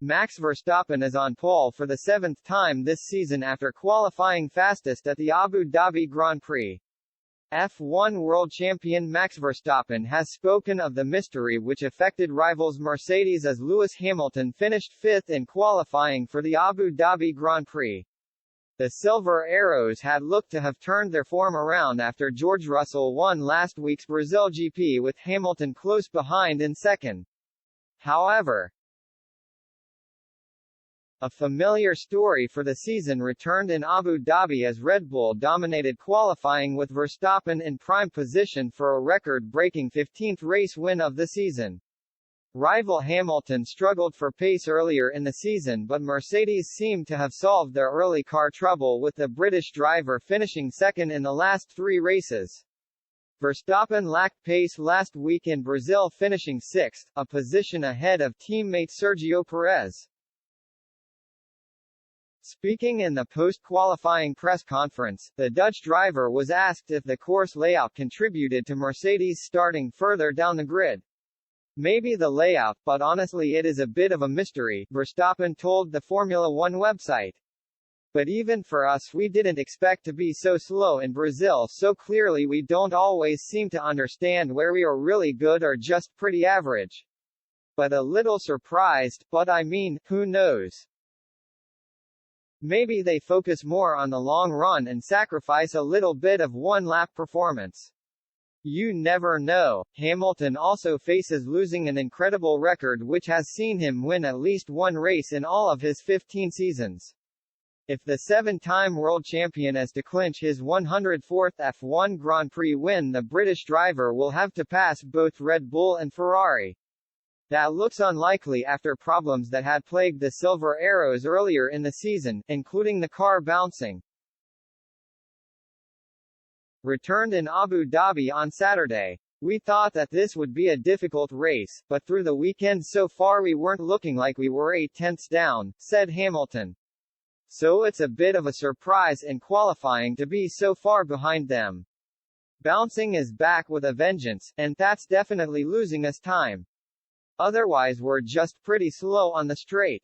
Max Verstappen is on pole for the seventh time this season after qualifying fastest at the Abu Dhabi Grand Prix. F1 world champion Max Verstappen has spoken of the mystery which affected rivals Mercedes as Lewis Hamilton finished fifth in qualifying for the Abu Dhabi Grand Prix. The Silver Arrows had looked to have turned their form around after George Russell won last week's Brazil GP with Hamilton close behind in second. However, a familiar story for the season returned in Abu Dhabi as Red Bull dominated qualifying with Verstappen in prime position for a record-breaking 15th race win of the season. Rival Hamilton struggled for pace earlier in the season, but Mercedes seemed to have solved their early car trouble with the British driver finishing second in the last three races. Verstappen lacked pace last week in Brazil, finishing sixth, a position ahead of teammate Sergio Perez. Speaking in the post-qualifying press conference, the Dutch driver was asked if the course layout contributed to Mercedes starting further down the grid. "Maybe the layout, but honestly it is a bit of a mystery," Verstappen told the Formula One website. "But even for us, we didn't expect to be so slow in Brazil, so clearly we don't always seem to understand where we are really good or just pretty average. But a little surprised, but I mean, who knows? Maybe they focus more on the long run and sacrifice a little bit of one-lap performance. You never know." Hamilton also faces losing an incredible record which has seen him win at least one race in all of his 15 seasons. If the seven-time world champion is to clinch his 104th F1 Grand Prix win, the British driver will have to pass both Red Bull and Ferrari. That looks unlikely after problems that had plagued the Silver Arrows earlier in the season, including the car bouncing. Returned in Abu Dhabi on Saturday. "We thought that this would be a difficult race, but through the weekend so far we weren't looking like we were 8/10 down," said Hamilton. "So it's a bit of a surprise in qualifying to be so far behind them. Bouncing is back with a vengeance, and that's definitely losing us time. Otherwise we're just pretty slow on the straight.